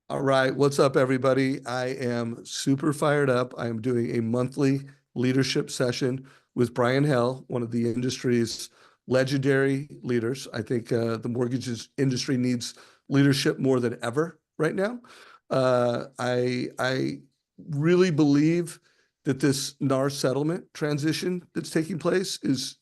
All right, what's up, everybody? I am super fired up. I am doing a monthly leadership session with Brian Hale, one of the industry's legendary leaders. I think the mortgages industry needs leadership more than ever right now. I really believe that this NAR settlement transition that's taking place is,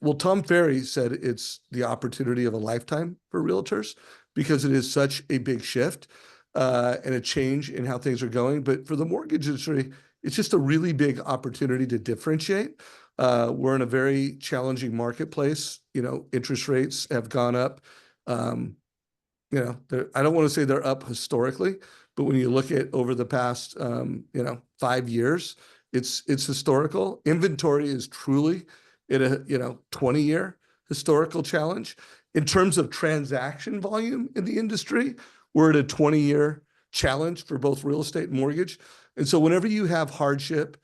well, Tom Ferry said it's the opportunity of a lifetime for realtors because it is such a big shift and a change in how things are going. But for the mortgage industry, it's just a really big opportunity to differentiate. We're in a very challenging marketplace. Interest rates have gone up. Um, I don't want to say they're up historically, but when you look at over the past, 5 years, it's historical. Inventory is truly at a 20-year historical challenge. In terms of transaction volume in the industry, we're at a 20-year challenge for both real estate and mortgage. And so whenever you have hardship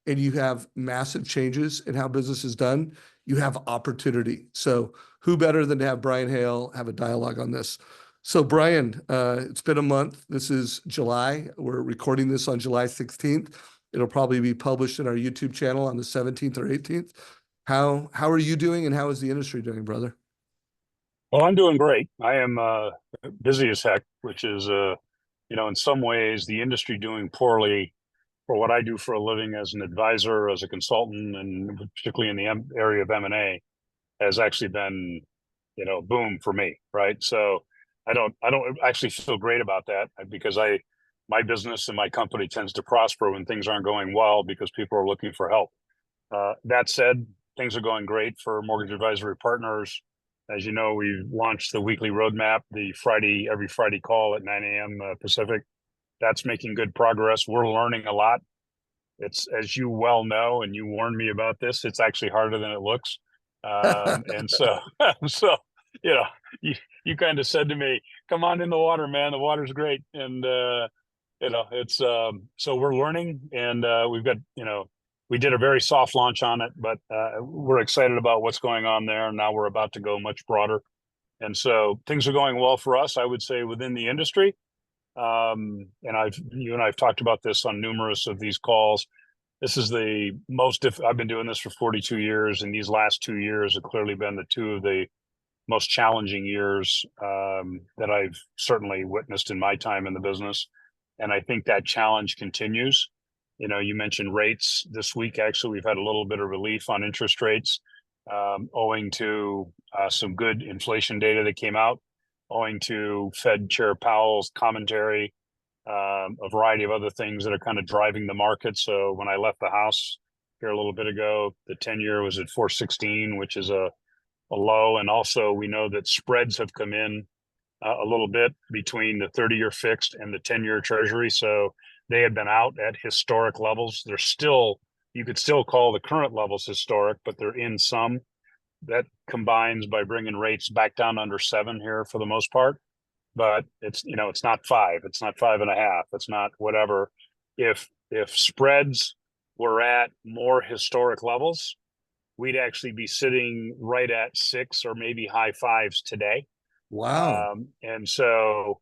and you have massive changes in how business is done, you have opportunity. So who better than to have Brian Hale have a dialogue on this? So Brian, it's been a month. This is July. We're recording this on July 16th. It'll probably be published in our YouTube channel on the 17th or 18th. How are you doing and how is the industry doing, brother? Well, I'm doing great. I am busy as heck, which is, in some ways, the industry doing poorly for what I do for a living as an advisor, as a consultant, and particularly in the area of M&A, has actually been, boom for me, right? So I don't actually feel great about that because my business and my company tends to prosper when things aren't going well because people are looking for help. That said, things are going great for Mortgage Advisory Partners. As you know, we've launched the weekly roadmap, every Friday call at 9 a.m. Pacific. That's making good progress. We're learning a lot. It's, as you well know, and you warned me about this, it's actually harder than it looks. And so, so, you know, you kind of said to me, come on in the water, man. The water's great. And, it's, so we're learning and we've got, we did a very soft launch on it, but we're excited about what's going on there. Now we're about to go much broader. And so things are going well for us, I would say, within the industry. And you and I've talked about this on numerous of these calls. This is the I've been doing this for 42 years, and these last 2 years have clearly been the two of the most challenging years that I've certainly witnessed in my time in the business. And I think that challenge continues. You mentioned rates this week. Actually, we've had a little bit of relief on interest rates, owing to some good inflation data that came out, owing to Fed Chair Powell's commentary, a variety of other things that are kind of driving the market. So when I left the house here a little bit ago, the 10-year was at 416, which is a low. And also we know that spreads have come in a little bit between the 30-year fixed and the 10-year treasury. So they had been out at historic levels. You could still call the current levels historic, but they're in some. That combines by bringing rates back down under 7 here for the most part. But it's not 5. It's not 5.5. It's not whatever. If spreads were at more historic levels, we'd actually be sitting right at 6 or maybe high 5s today. Wow. And so,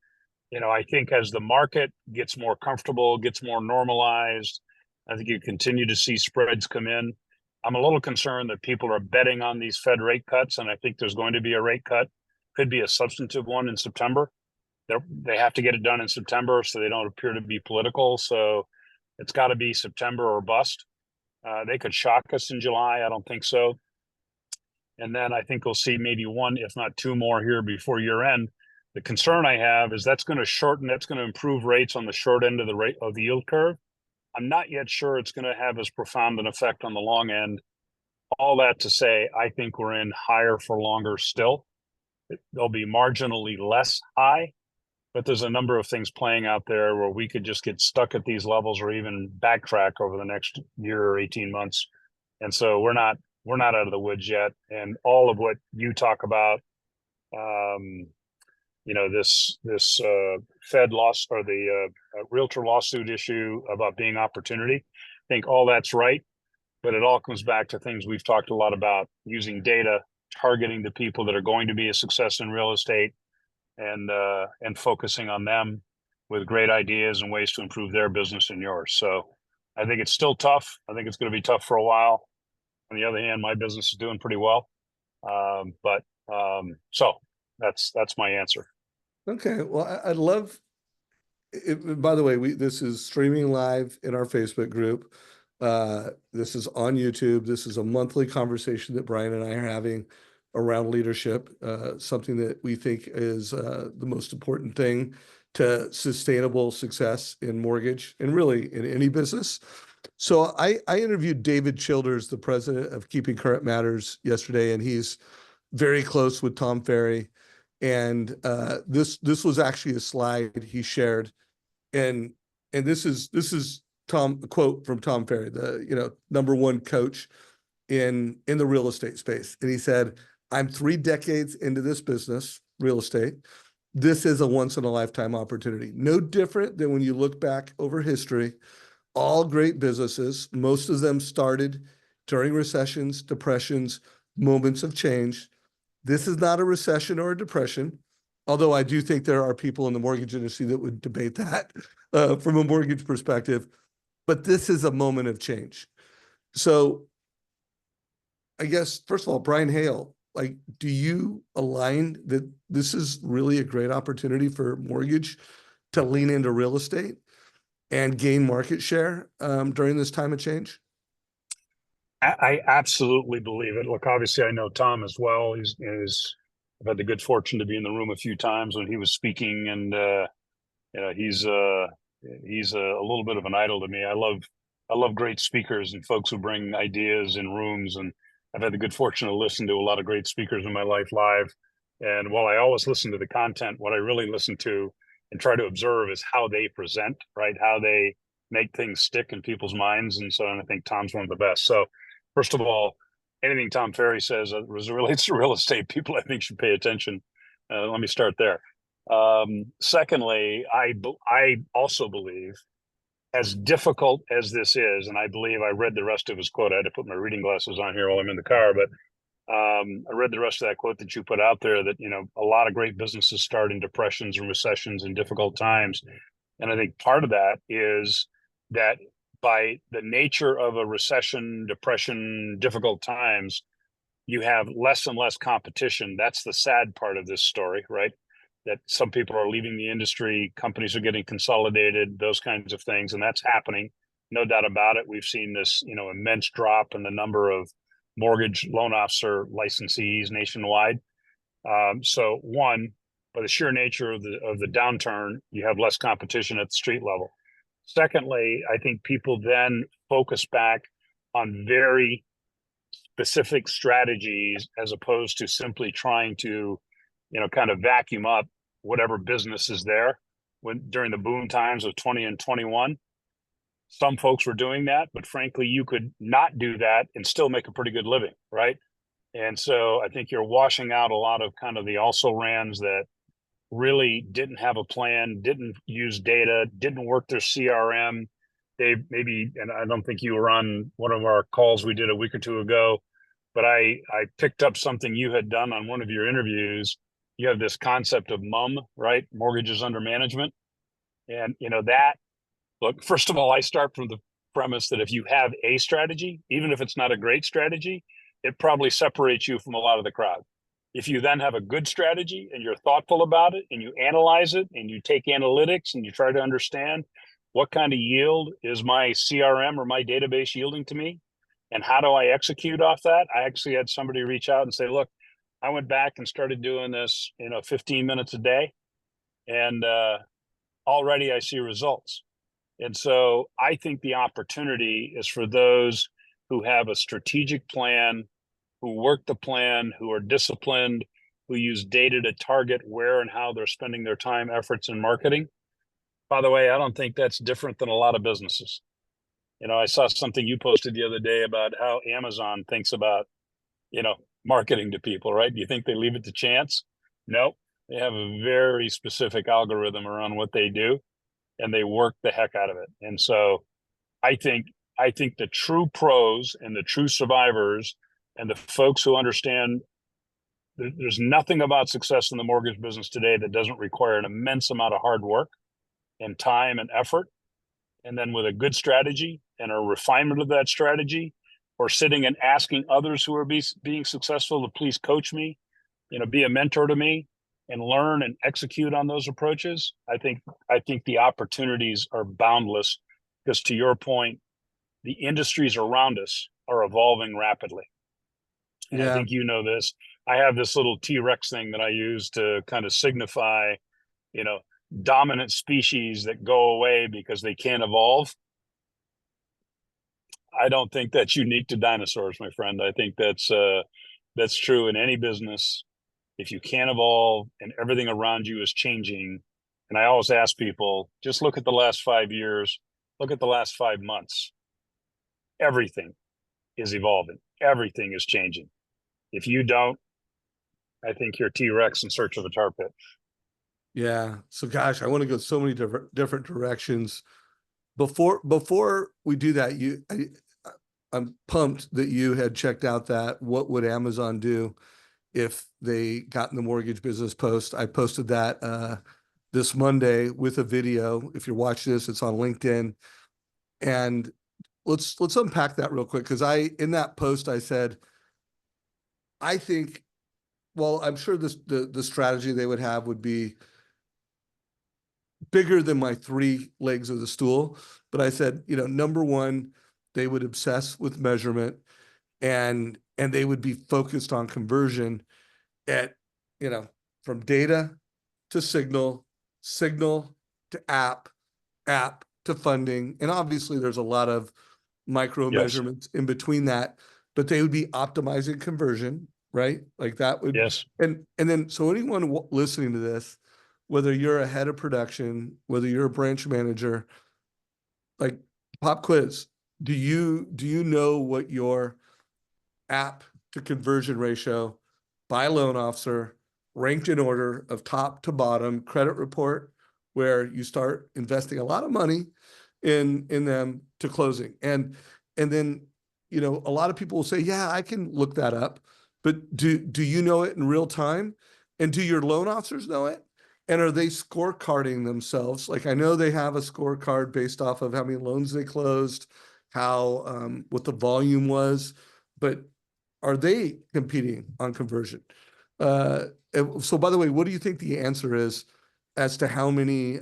I think as the market gets more comfortable, gets more normalized, I think you continue to see spreads come in. I'm a little concerned that people are betting on these Fed rate cuts, and I think there's going to be a rate cut. Could be a substantive one in September. They have to get it done in September so they don't appear to be political. So it's got to be September or bust. They could shock us in July. I don't think so. And then I think we'll see maybe one, if not two more here before year end. The concern I have is that's going to improve rates on the short end of the yield curve. I'm not yet sure it's going to have as profound an effect on the long end. All that to say, I think we're in higher for longer still. They'll be marginally less high, but there's a number of things playing out there where we could just get stuck at these levels or even backtrack over the next year or 18 months. And so we're not out of the woods yet. And all of what you talk about, this Fed loss or the realtor lawsuit issue about being opportunity, I think all that's right. But it all comes back to things we've talked a lot about: using data, targeting the people that are going to be a success in real estate, and focusing on them. with great ideas and ways to improve their business and yours. So I think it's still tough. I think it's going to be tough for a while. On the other hand, my business is doing pretty well. So that's my answer. Okay. Well, I'd love it. By the way, this is streaming live in our Facebook group. This is on YouTube. This is a monthly conversation that Brian and I are having around leadership, something that we think is the most important thing to sustainable success in mortgage and really in any business. So I interviewed David Childers, the president of Keeping Current Matters, yesterday, and he's very close with Tom Ferry. And this was actually a slide he shared, and this is Tom, a quote from Tom Ferry, the number one coach in the real estate space. And he said, "I'm 3 decades into this business, real estate. This is a once in a lifetime opportunity. No different than when you look back over history, all great businesses, most of them started during recessions, depressions, moments of change. This is not a recession or a depression, although I do think there are people in the mortgage industry that would debate that from a mortgage perspective. But this is a moment of change." So I guess, first of all, Brian Hale, like, do you align that this is really a great opportunity for mortgage to lean into real estate and gain market share during this time of change? I absolutely believe it. Look, obviously, I know Tom as well. I've had the good fortune to be in the room a few times when he was speaking, and he's a little bit of an idol to me. I love great speakers and folks who bring ideas in rooms, and I've had the good fortune to listen to a lot of great speakers in my life live. And while I always listen to the content, what I really listen to and try to observe is how they present, right? How they make things stick in people's minds. And I think Tom's one of the best. So first of all, anything Tom Ferry says as it relates to real estate, people I think should pay attention. Let me start there. Secondly, I also believe, as difficult as this is, and I believe I read the rest of his quote. I had to put my reading glasses on here while I'm in the car, but I read the rest of that quote that you put out there, that a lot of great businesses start in depressions and recessions and difficult times. And I think part of that is that by the nature of a recession, depression, difficult times, you have less and less competition. That's the sad part of this story, right? That some people are leaving the industry, companies are getting consolidated, those kinds of things, and that's happening. No doubt about it. We've seen this, immense drop in the number of mortgage loan officer licensees nationwide. So one, by the sheer nature of the downturn, you have less competition at the street level. Secondly, I think people then focus back on very specific strategies as opposed to simply trying to, kind of vacuum up whatever business is there. When during the boom times of 20 and 21, some folks were doing that, but frankly, you could not do that and still make a pretty good living, right? And so I think you're washing out a lot of kind of the also rans that really didn't have a plan, didn't use data, didn't work their CRM. They maybe, and I don't think you were on one of our calls we did a week or two ago, but I picked up something you had done on one of your interviews. You have this concept of MUM, right? Mortgages under management. And that, look, first of all, I start from the premise that if you have a strategy, even if it's not a great strategy, it probably separates you from a lot of the crowd. If you then have a good strategy and you're thoughtful about it and you analyze it and you take analytics and you try to understand what kind of yield is my CRM or my database yielding to me, and how do I execute off that? I actually had somebody reach out and say, look, I went back and started doing this, 15 minutes a day, and already I see results. And so I think the opportunity is for those who have a strategic plan, who work the plan, who are disciplined, who use data to target where and how they're spending their time, efforts, and marketing. By the way, I don't think that's different than a lot of businesses. I saw something you posted the other day about how Amazon thinks about, marketing to people, right? Do you think they leave it to chance? No, they have a very specific algorithm around what they do, and they work the heck out of it. And so I think the true pros and the true survivors and the folks who understand there's nothing about success in the mortgage business today that doesn't require an immense amount of hard work. and time and effort, and then with a good strategy and a refinement of that strategy, or sitting and asking others who are being successful to please coach me, be a mentor to me and learn and execute on those approaches, I think the opportunities are boundless, because to your point, the industries around us are evolving rapidly. And I Yeah. think this. I have this little T-Rex thing that I use to kind of signify, you know, dominant species that go away because they can't evolve. I don't think that's unique to dinosaurs, my friend. I think that's true in any business. If you can't evolve and everything around you is changing, and I always ask people, just look at the last 5 years, look at the last 5 months. Everything is evolving. Everything is changing. If you don't, I think you're T-Rex in search of a tar pit. Yeah. So gosh, I want to go so many different directions. Before we do that, I'm pumped that you had checked out that what would Amazon do if they got in the mortgage business post. I posted that this Monday with a video. If you're watching this, it's on LinkedIn. And let's unpack that real quick, because in that post I said, I think, well, I'm sure the strategy they would have would be bigger than my three legs of the stool. But I said, number one, they would obsess with measurement, and they would be focused on conversion at, from data to signal, signal to app, app to funding. And obviously there's a lot of micro Yes. measurements in between that, but they would be optimizing conversion, right? Like that would, Yes. and then, so anyone listening to this, whether you're a head of production, whether you're a branch manager, like, pop quiz, do you know what your app to conversion ratio by loan officer, ranked in order of top to bottom, credit report, where you start investing a lot of money in them to closing? And then, a lot of people will say, yeah, I can look that up, but do you know it in real time? And do your loan officers know it? And are they scorecarding themselves? Like, I know they have a scorecard based off of how many loans they closed, how what the volume was, but are they competing on conversion? So by the way, what do you think the answer is as to how many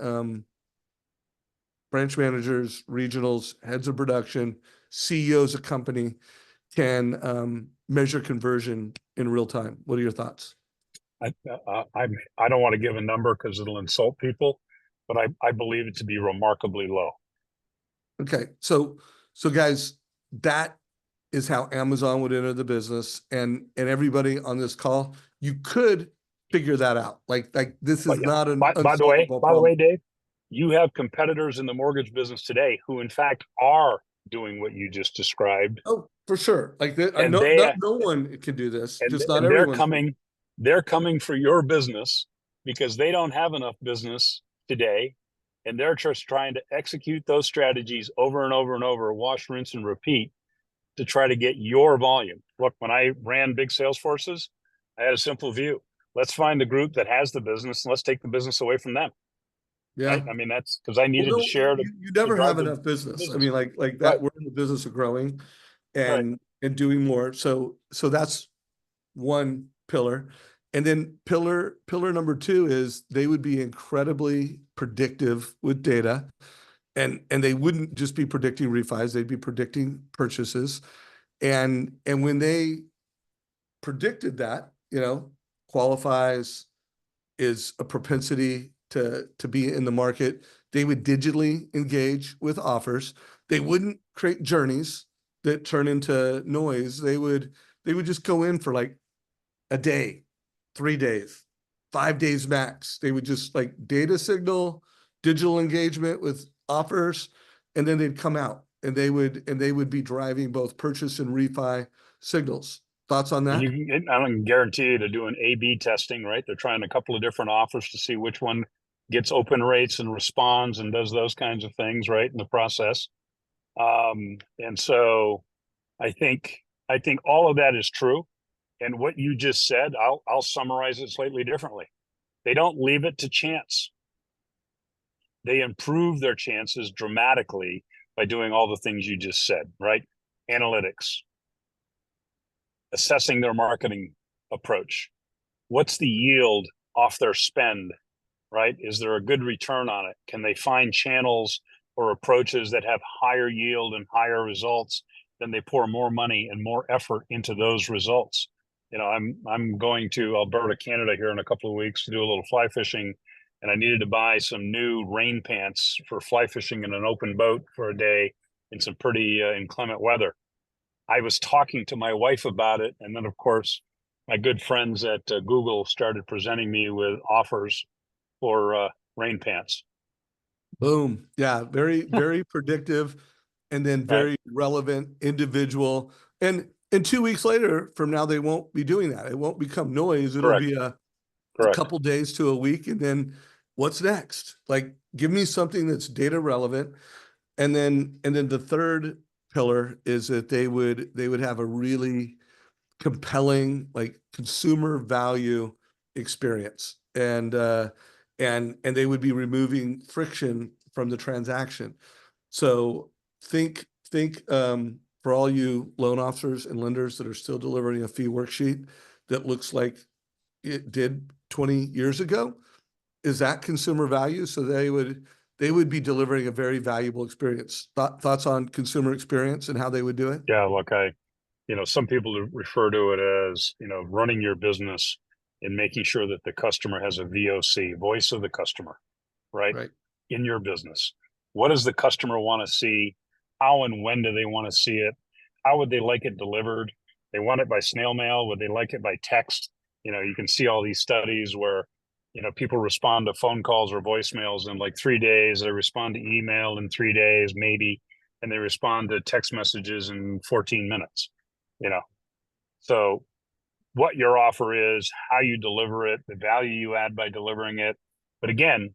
branch managers, regionals, heads of production, CEOs of company can measure conversion in real time? What are your thoughts? I don't want to give a number because it'll insult people, but I believe it to be remarkably low. Okay, so guys, that is how Amazon would enter the business, and everybody on this call, you could figure that out. Like this But is yeah, not an by unsolvable the way, problem. Dave, you have competitors in the mortgage business today who, in fact, are doing what you just described, Oh, for sure. Like and no one can do this. Just not they're everyone's. coming for your business because they don't have enough business today, and they're just trying to execute those strategies over and over and over, wash, rinse, and repeat, to try to get your volume. Look, when I ran big sales forces, I had a simple view. Let's find the group that has the business and let's take the business away from them. Right. Yeah. I mean, that's because I Well, needed to no, share you to never drive have the enough business. I business. mean, like Right. that. We're in the business of growing Right. and doing more. So that's one pillar. And then pillar number two is they would be incredibly predictive with data. And they wouldn't just be predicting refis, they'd be predicting purchases. And when they predicted that, qualifies, is a propensity to be in the market, they would digitally engage with offers. They wouldn't create journeys that turn into noise. They would just go in for like a day, 3 days, 5 days max. They would just like data signal, digital engagement with offers, and then they'd come out and they would be driving both purchase and refi signals. Thoughts on And that? I can guarantee you to do an A/B testing, right? They're trying a couple of different offers to see which one gets open rates and responds and does those kinds of things, right, in the process. And so I think all of that is true. And what you just said, I'll summarize it slightly differently. They don't leave it to chance. they improve their chances dramatically by doing all the things you just said, right? Analytics, assessing their marketing approach. What's the yield off their spend, right? Is there a good return on it? Can they find channels or approaches that have higher yield and higher results? Then they pour more money and more effort into those results. You know, I'm going to Alberta, Canada here in a couple of weeks to do a little fly fishing, and I needed to buy some new rain pants for fly fishing in an open boat for a day in some pretty inclement weather. I was talking to my wife about it, and then of course my good friends at Google started presenting me with offers for rain pants. Boom. Yeah. Very, very predictive, and then Right. very relevant, individual. And 2 weeks later from now, they won't be doing that. It won't become noise. It'll Correct. be a Correct. couple days to a week. And then what's next? Like, give me something that's data relevant. And then the third pillar is that they would have a really compelling, like, consumer value experience. And they would be removing friction from the transaction. So think for all you loan officers and lenders that are still delivering a fee worksheet that looks like it did 20 years ago, is that consumer value? So they would be delivering a very valuable experience. Thoughts on consumer experience and how they would do it? Yeah. Look, some people refer to it as, running your business and making sure that the customer has a VOC, voice of the customer, right? Right. In your business. What does the customer want to see? How and when do they want to see it? How would they like it delivered? They want it by snail mail. Would they like it by text? You can see all these studies where, people respond to phone calls or voicemails in like 3 days. They respond to email in 3 days, maybe, and they respond to text messages in 14 minutes, you know. So what your offer is, how you deliver it, the value you add by delivering it. But again,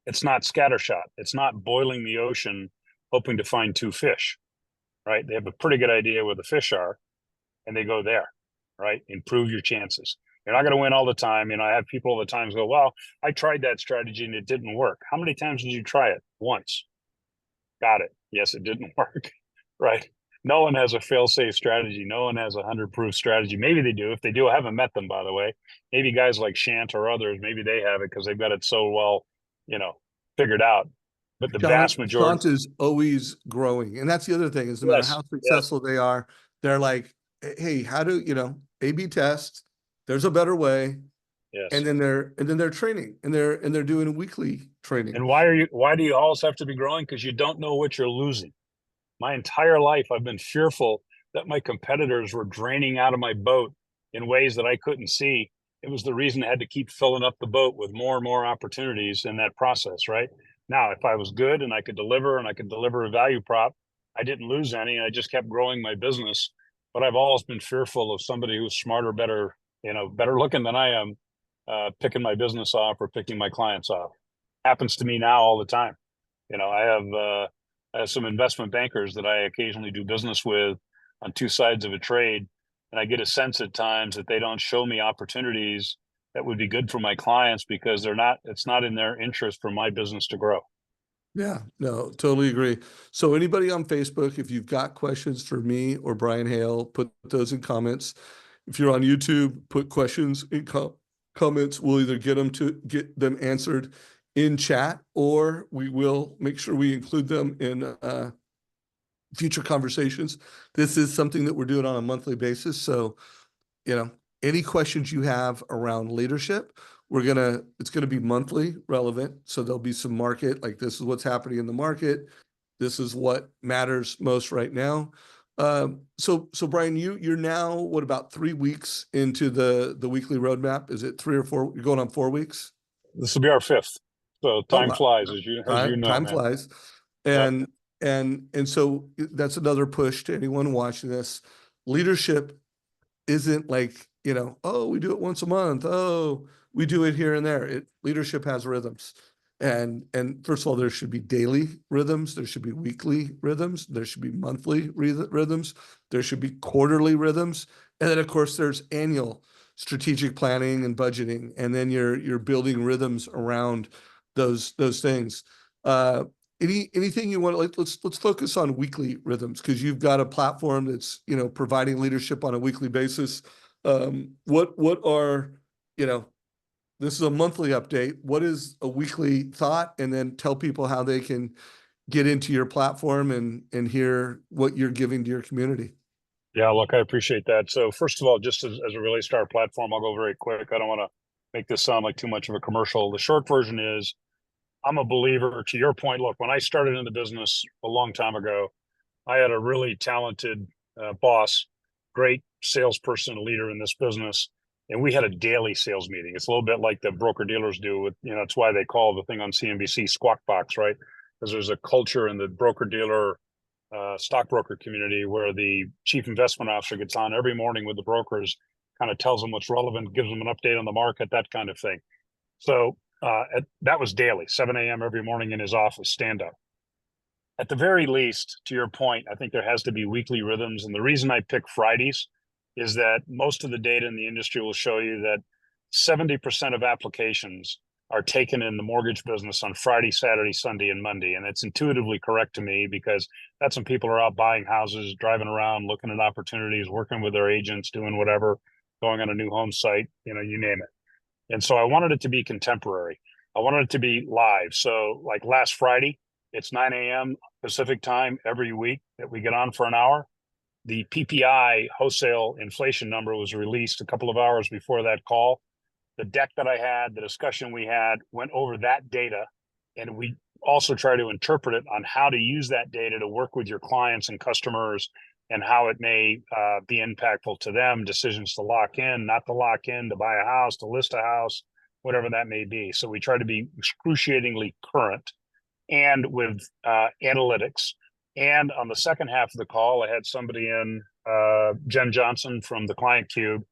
it's not scattershot. It's not boiling the ocean, hoping to find two fish, right? They have a pretty good idea where the fish are and they go there, right? Improve your chances. You're not going to win all the time. I have people all the time go, well, I tried that strategy and it didn't work. How many times did you try it? Once. Got it. Yes, it didn't work, right? No one has a fail-safe strategy. No one has a 100-proof strategy. Maybe they do. If they do, I haven't met them, by the way. Maybe guys like Shant or others, maybe they have it because they've got it so well, figured out. But the vast majority. Shant is always growing. And that's the other thing, is no matter Yes, how yes, successful they are, they're like, hey, how do, A/B test, there's a better way. yes. And then they're training, and they're doing weekly training. And why do you always have to be growing? Because you don't know what you're losing. My entire life, I've been fearful that my competitors were draining out of my boat in ways that I couldn't see. It was the reason I had to keep filling up the boat with more and more opportunities in that process, right? Now, if I was good and I could deliver a value prop, I didn't lose any. I just kept growing my business. But I've always been fearful of somebody who's smarter, better, better looking than I am, picking my business off or picking my clients off. Happens to me now all the time. I have some investment bankers that I occasionally do business with on two sides of a trade. And I get a sense at times that they don't show me opportunities that would be good for my clients because it's not in their interest for my business to grow. Yeah, no, totally agree. So anybody on Facebook, if you've got questions for me or Brian Hale, put those in comments. If you're on YouTube, put questions in comments. We'll either get them answered in chat, or we will make sure we include them in future conversations. This is something that we're doing on a monthly basis. So, any questions you have around leadership, it's gonna be monthly relevant. So there'll be some market, like, this is what's happening in the market. This is what matters most right now. So Brian, you're now, what, about 3 weeks into the weekly roadmap? Is it 3 or 4? You're going on 4 weeks? This will be our fifth. So Oh, time wow. flies, as you know, Time man. flies. Yeah. And so that's another push to anyone watching this. Leadership isn't like, oh, we do it once a month. Oh, we do it here and there. Leadership has rhythms. And first of all, there should be daily rhythms. There should be weekly rhythms. There should be monthly rhythms. There should be quarterly rhythms. And then, of course, there's annual strategic planning and budgeting. And then you're building rhythms around those things. Anything you want to, let's focus on weekly rhythms, because you've got a platform that's, providing leadership on a weekly basis. What are, this is a monthly update. What is a weekly thought? And then tell people how they can get into your platform and hear what you're giving to your community. Yeah, look, I appreciate that. So first of all, just as it relates to our platform, I'll go very quick. I don't want to make this sound like too much of a commercial. The short version is I'm a believer, to your point. Look, when I started in the business a long time ago, I had a really talented boss, great salesperson, leader in this business, and we had a daily sales meeting. It's a little bit like the broker dealers do. With it's why they call the thing on CNBC Squawk Box, right? Because there's a culture in the broker dealer stockbroker community where the chief investment officer gets on every morning with the brokers, kind of tells them what's relevant, gives them an update on the market, that kind of thing. So that was daily, 7 a.m. every morning in his office, stand up. At the very least, to your point, I think there has to be weekly rhythms. And the reason I pick Fridays is that most of the data in the industry will show you that 70% of applications are taken in the mortgage business on Friday, Saturday, Sunday, and Monday. And it's intuitively correct to me because that's when people are out buying houses, driving around, looking at opportunities, working with their agents, doing whatever, going on a new home site, you name it. And so I wanted it to be contemporary. I wanted it to be live. So like last Friday, it's 9 a.m. Pacific time every week that we get on for an hour. The PPI wholesale inflation number was released a couple of hours before that call. The deck that I had, the discussion we had, went over that data, and we also try to interpret it on how to use that data to work with your clients and customers and how it may be impactful to them, decisions to lock in, not to lock in, to buy a house, to list a house, whatever that may be. So we try to be excruciatingly current and with analytics. And on the second half of the call, I had somebody in, Jen Johnson from the Client Cube,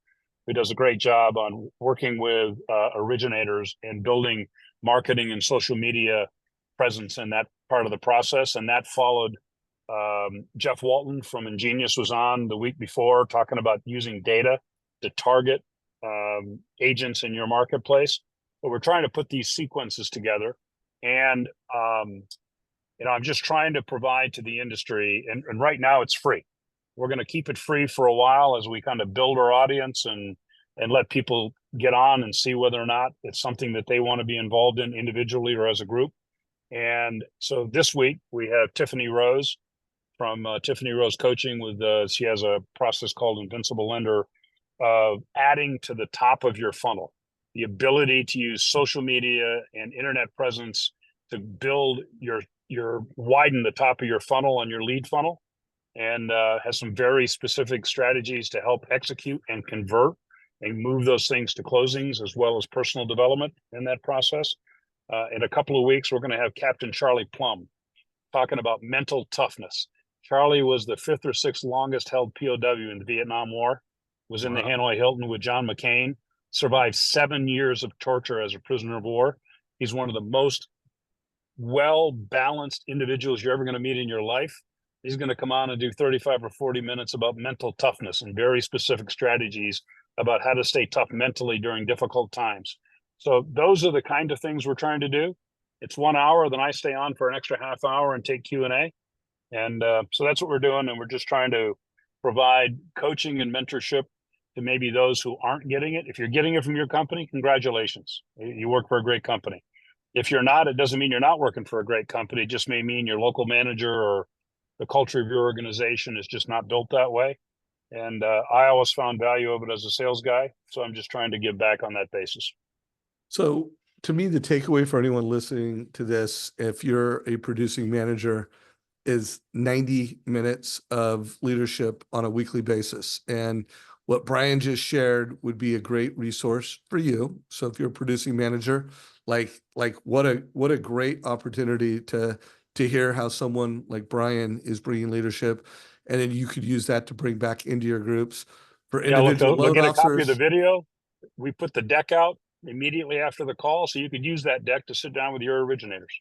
who does a great job on working with originators and building marketing and social media presence in that part of the process. And that followed Jeff Walton from Ingenious was on the week before talking about using data to target agents in your marketplace. But we're trying to put these sequences together. And, I'm just trying to provide to the industry. And right now it's free. We're going to keep it free for a while as we kind of build our audience and let people get on and see whether or not it's something that they want to be involved in individually or as a group. And so this week we have Tiffany Rose from Tiffany Rose Coaching she has a process called Invincible Lender of adding to the top of your funnel, the ability to use social media and internet presence to build widen the top of your funnel and your lead funnel, and has some very specific strategies to help execute and convert and move those things to closings, as well as personal development in that process. In a couple of weeks, we're going to have Captain Charlie Plum talking about mental toughness. Charlie was the 5th or 6th longest held POW in the Vietnam War, was in the Hanoi Hilton with John McCain, survived 7 years of torture as a prisoner of war. He's one of the most well-balanced individuals you're ever going to meet in your life. He's going to come on and do 35 or 40 minutes about mental toughness and very specific strategies about how to stay tough mentally during difficult times. So those are the kind of things we're trying to do. It's 1 hour, then I stay on for an extra half hour and take Q&A. And so that's what we're doing. And we're just trying to provide coaching and mentorship to maybe those who aren't getting it. If you're getting it from your company, congratulations. You work for a great company. If you're not, it doesn't mean you're not working for a great company. It just may mean your local manager or the culture of your organization is just not built that way. And I always found value of it as a sales guy. So I'm just trying to give back on that basis. So to me, the takeaway for anyone listening to this, if you're a producing manager, is 90 minutes of leadership on a weekly basis. And what Brian just shared would be a great resource for you. So if you're a producing manager, like what a great opportunity to hear how someone like Brian is bringing leadership, and then you could use that to bring back into your groups for individual loan get a officers. copy of the video. We put the deck out immediately after the call, so you could use that deck to sit down with your originators.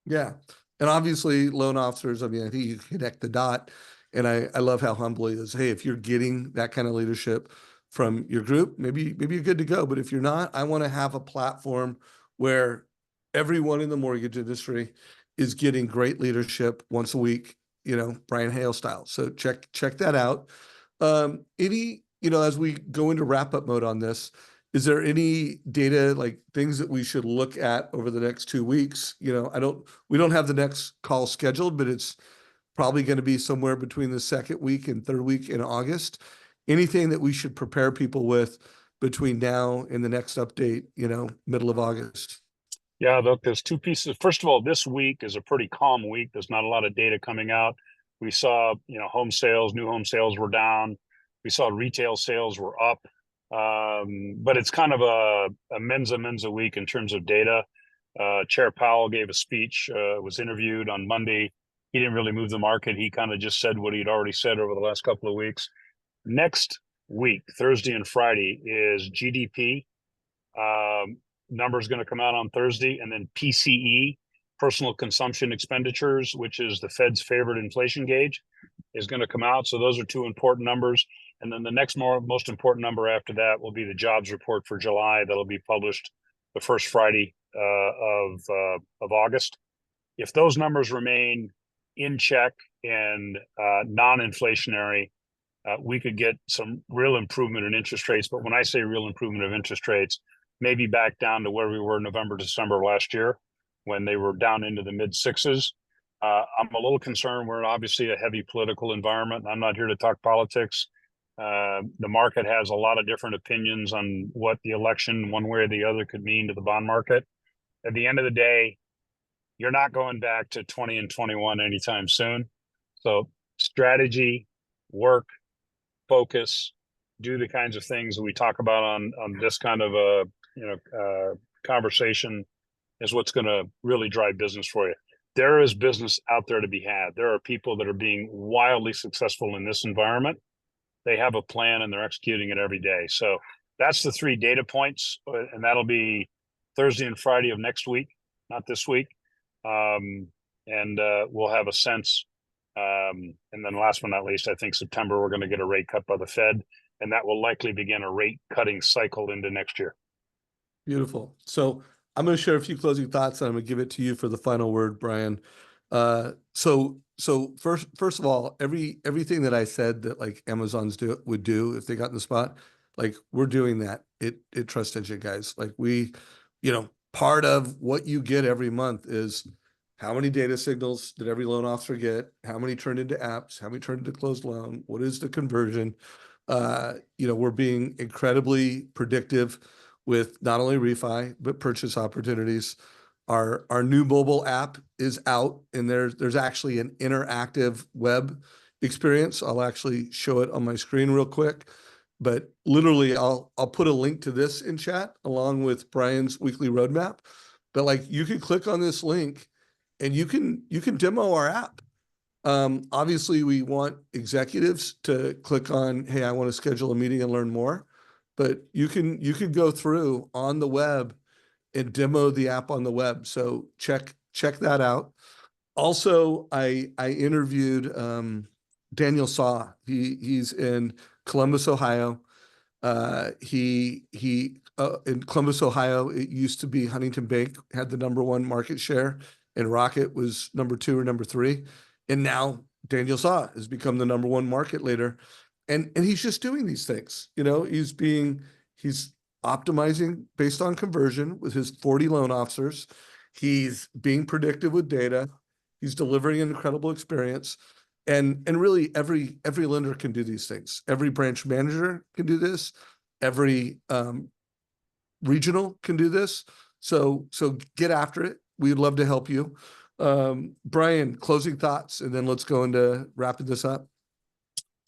Yeah. And obviously loan officers, I mean, I think you connect the dot. And I love how humble he is. Hey, if you're getting that kind of leadership from your group, maybe you're good to go. But if you're not, I want to have a platform where everyone in the mortgage industry is getting great leadership once a week, Brian Hale style. So check that out. As we go into wrap up mode on this, is there any data, like things that we should look at over the next 2 weeks? We don't have the next call scheduled, but it's probably going to be somewhere between the second week and third week in August. Anything that we should prepare people with between now and the next update, middle of August? Yeah, look, there's two pieces. First of all, this week is a pretty calm week. There's not a lot of data coming out. We saw, new home sales were down. We saw retail sales were up. But it's kind of a menza week in terms of data. Chair Powell gave a speech, was interviewed on Monday. He didn't really move the market. He kind of just said what he'd already said over the last couple of weeks. Next week, Thursday and Friday, is GDP. Numbers going to come out on Thursday, and then PCE, personal consumption expenditures, which is the Fed's favorite inflation gauge, is going to come out. So those are two important numbers. And then the next most important number after that will be the jobs report for July. That'll be published the first Friday of August. If those numbers remain in check and non-inflationary, we could get some real improvement in interest rates. But when I say real improvement of interest rates, maybe back down to where we were November, December last year, when they were down into the mid sixes. I'm a little concerned. We're obviously a heavy political environment. I'm not here to talk politics. The market has a lot of different opinions on what the election, one way or the other, could mean to the bond market. At the end of the day, you're not going back to 20 and 21 anytime soon. So strategy, work, focus, do the kinds of things that we talk about on this kind of a conversation is what's going to really drive business for you. There is business out there to be had. There are people that are being wildly successful in this environment. They have a plan and they're executing it every day. So that's the 3 data points, and that'll be Thursday and Friday of next week, not this week. And we'll have a sense. And then last but not least, I think September, we're going to get a rate cut by the Fed, and that will likely begin a rate cutting cycle into next year. Beautiful. So I'm going to share a few closing thoughts, and I'm going to give it to you for the final word, Brian. So first of all, everything that I said that like Amazon's would do if they got in the spot, like we're doing that. It Trust Engine, guys. Like part of what you get every month is how many data signals did every loan officer get? How many turned into apps? How many turned into closed loan? What is the conversion? We're being incredibly predictive with not only refi, but purchase opportunities. Our new mobile app is out, and there's actually an interactive web experience. I'll actually show it on my screen real quick, but literally I'll put a link to this in chat along with Brian's weekly roadmap. But like you can click on this link and you can demo our app. Obviously we want executives to click on, hey, I want to schedule a meeting and learn more, but you can go through on the web and demo the app on the web. So check that out. Also, I interviewed Daniel Saw. He's in Columbus, Ohio. He in Columbus, Ohio, it used to be Huntington Bank had the #1 market share, and Rocket was number 2 or number 3. And now Daniel Saw has become the #1 market leader. And he's just doing these things. He's optimizing based on conversion with his 40 loan officers. He's being predictive with data. He's delivering an incredible experience. And really every lender can do these things. Every branch manager can do this. Every regional can do this. So get after it. We'd love to help you. Brian, closing thoughts, and then let's go into wrapping this up.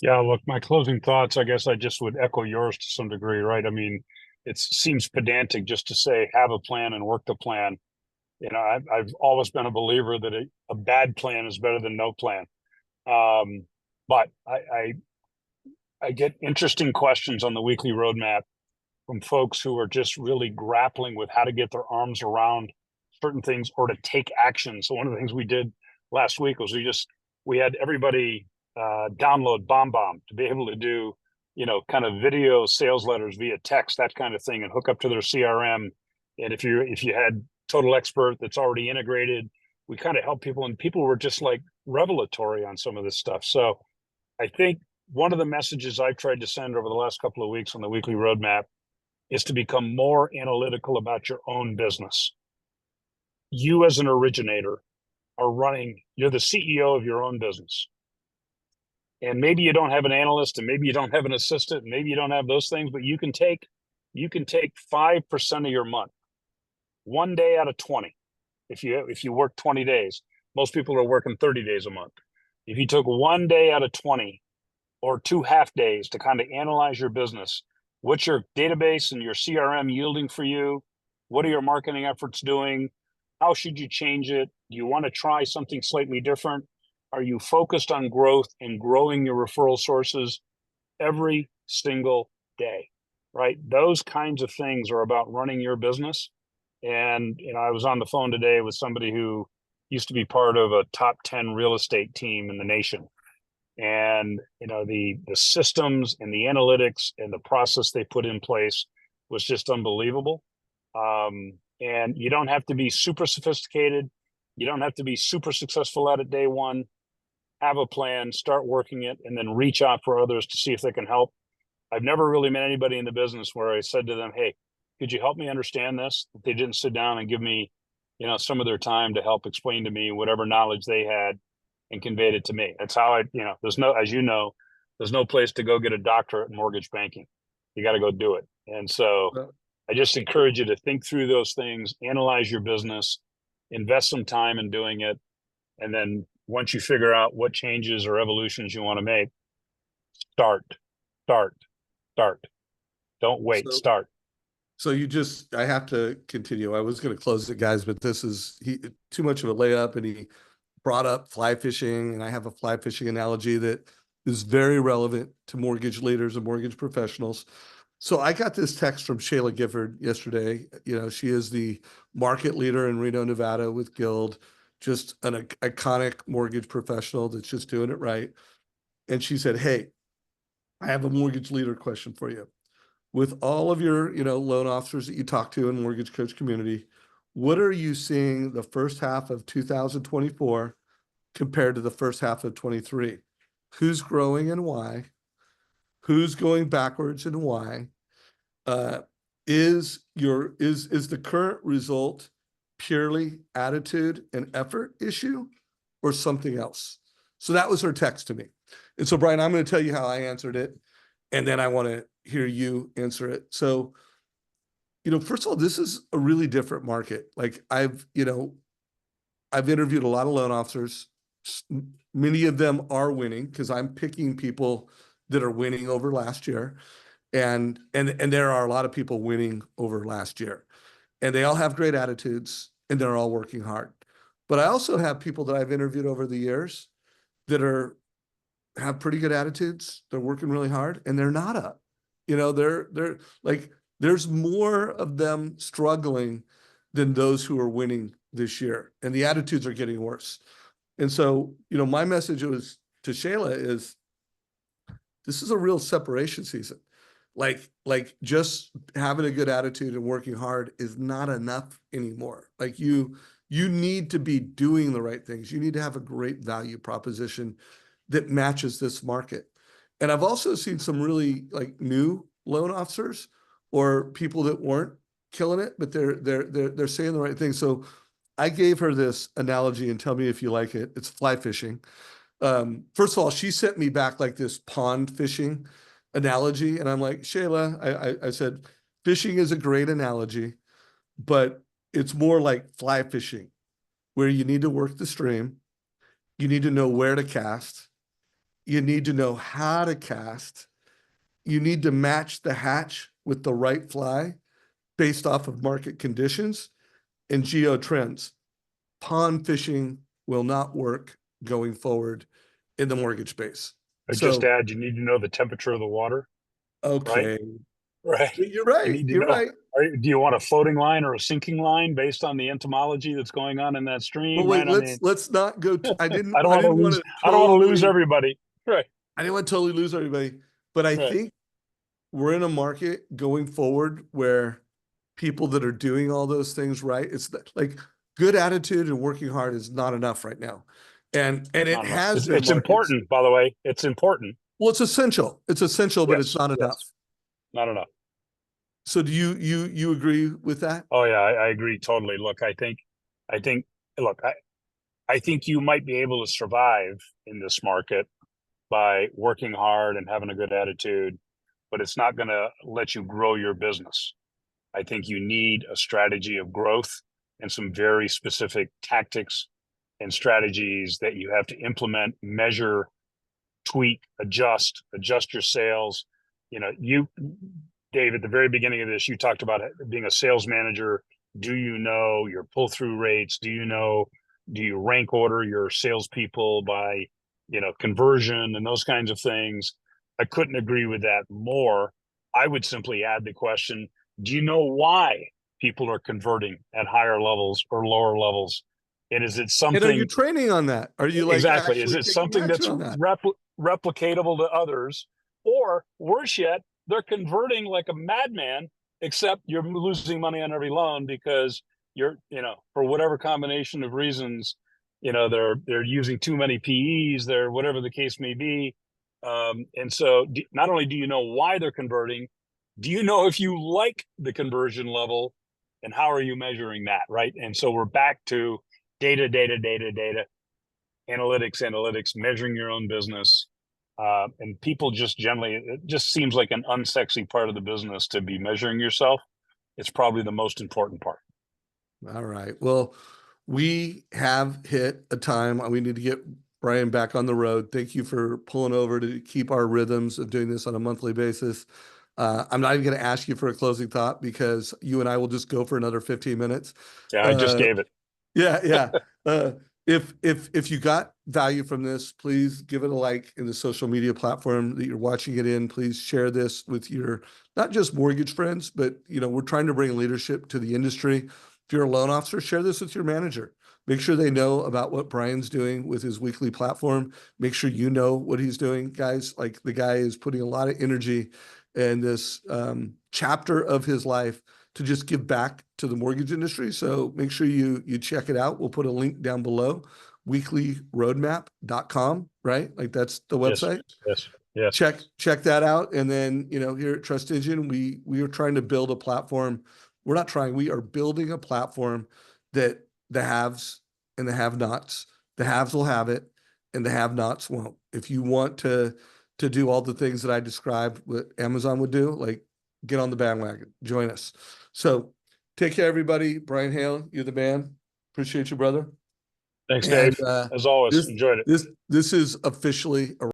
Yeah, look, my closing thoughts, I guess I just would echo yours to some degree, right? I mean, it seems pedantic just to say have a plan and work the plan. I've always been a believer that a bad plan is better than no plan. But I get interesting questions on the weekly roadmap from folks who are just really grappling with how to get their arms around certain things or to take action. So one of the things we did last week was we had everybody download BombBomb to be able to do, kind of video sales letters via text, that kind of thing, and hook up to their CRM. And if you had Total Expert that's already integrated, we kind of help people, and people were just like revelatory on some of this stuff. So I think one of the messages I've tried to send over the last couple of weeks on the weekly roadmap is to become more analytical about your own business. You as an originator you're the CEO of your own business. And maybe you don't have an analyst, and maybe you don't have an assistant, and maybe you don't have those things, but you can take 5% of your month, one day out of 20. If you work 20 days, most people are working 30 days a month. If you took one day out of 20 or 2 half days to kind of analyze your business, what's your database and your CRM yielding for you? What are your marketing efforts doing? How should you change it? Do you want to try something slightly different? Are you focused on growth and growing your referral sources every single day, right? Those kinds of things are about running your business. And, I was on the phone today with somebody who used to be part of a top 10 real estate team in the nation. And, the systems and the analytics and the process they put in place was just unbelievable. And you don't have to be super sophisticated. You don't have to be super successful at it day one. Have a plan, start working it, and then reach out for others to see if they can help. I've never really met anybody in the business where I said to them, hey, could you help me understand this? They didn't sit down and give me, some of their time to help explain to me whatever knowledge they had and conveyed it to me. That's how there's no place to go get a doctorate in mortgage banking. You got to go do it. And so I just encourage you to think through those things, analyze your business, invest some time in doing it. And then once you figure out what changes or evolutions you want to make, start. Don't wait, start. So I have to continue. I was going to close it, guys, but this is too much of a layup. And he brought up fly fishing, and I have a fly fishing analogy that is very relevant to mortgage leaders and mortgage professionals. So I got this text from Shayla Gifford yesterday. She is the market leader in Reno, Nevada with Guild, just an iconic mortgage professional that's just doing it right. And she said, hey, I have a mortgage leader question for you. With all of your, loan officers that you talk to in mortgage coach community, what are you seeing the first half of 2024 compared to the first half of 23? Who's growing and why? Who's going backwards and why? Is the current result purely attitude and effort issue or something else? So that was her text to me. And so, Brian, I'm going to tell you how I answered it, and then I want to hear you answer it. So, first of all, this is a really different market. Like I've interviewed a lot of loan officers. Many of them are winning because I'm picking people that are winning over last year. And there are a lot of people winning over last year, and they all have great attitudes and they're all working hard. But I also have people that I've interviewed over the years that have pretty good attitudes. They're working really hard and they're not up. They're like, there's more of them struggling than those who are winning this year, and the attitudes are getting worse. And so, my message was to Shayla is this is a real separation season. Like just having a good attitude and working hard is not enough anymore. Like you need to be doing the right things. You need to have a great value proposition that matches this market. And I've also seen some really like new loan officers or people that weren't killing it, but they're saying the right thing. So I gave her this analogy, and tell me if you like it. It's fly fishing. First of all, she sent me back like this pond fishing analogy. And I'm like, Shayla, I said, fishing is a great analogy, but it's more like fly fishing, where you need to work the stream. You need to know where to cast. You need to know how to cast. You need to match the hatch with the right fly based off of market conditions and geo trends. Pond fishing will not work going forward in the mortgage space. I just add, you need to know the temperature of the water. Okay. Right. You're You right. need to You're know. right. Do you want a floating line or a sinking line based on the entomology that's going on in that stream? But wait, Right. I mean, let's not go. I I don't want to didn't want lose. to I don't want to lose totally. everybody. Right. I didn't want to totally lose everybody. But I Right. think we're in a market going forward where people that are doing all those things right. Like good attitude and working hard is not enough right now. And it Not enough. has been It's markets. important, by the way. It's important. Well, it's essential. It's essential, but it's not enough. Not enough. So do you agree with that? Oh yeah, I agree totally. Look, I think, look, I think you might be able to survive in this market by working hard and having a good attitude, but it's not going to let you grow your business. I think you need a strategy of growth and some very specific tactics and strategies that you have to implement, measure, tweak, adjust your sales. You know, Dave, at the very beginning of this, you talked about being a sales manager. Do you know your pull-through rates? Do you rank order your salespeople by, conversion and those kinds of things? I couldn't agree with that more. I would simply add the question, do you know why people are converting at higher levels or lower levels? And is it something? And are you training on that? Are you exactly? Is it something that's replicatable to others, or worse yet, they're converting like a madman? Except you're losing money on every loan because you're, for whatever combination of reasons, they're using too many PEs, they're whatever the case may be. And so not only do you know why they're converting, do you know if you like the conversion level, and how are you measuring that, right? And so we're back to data, analytics, measuring your own business. And people just generally, it just seems like an unsexy part of the business to be measuring yourself. It's probably the most important part. All right. Well, we have hit a time. We need to get Brian back on the road. Thank you for pulling over to keep our rhythms of doing this on a monthly basis. I'm not even going to ask you for a closing thought because you and I will just go for another 15 minutes. Yeah, I just gave it. Yeah. If you got value from this, please give it a like in the social media platform that you're watching it in. Please share this with your, not just mortgage friends, but we're trying to bring leadership to the industry. If you're a loan officer, share this with your manager. Make sure they know about what Brian's doing with his weekly platform. Make sure you know what he's doing, guys. Like, the guy is putting a lot of energy in this chapter of his life to just give back to the mortgage industry. So make sure you check it out. We'll put a link down below, weeklyroadmap.com, right? Like, that's the website. Yes. Check that out. And then, here at Trust Engine, we are trying to build a platform. We are building a platform that the haves and the have-nots, the haves will have it and the have-nots won't. If you want to do all the things that I described what Amazon would do, like, get on the bandwagon, join us. So take care, everybody. Brian Hale, you're the man. Appreciate you, brother. Thanks, Dave. As always, enjoyed it. This is officially a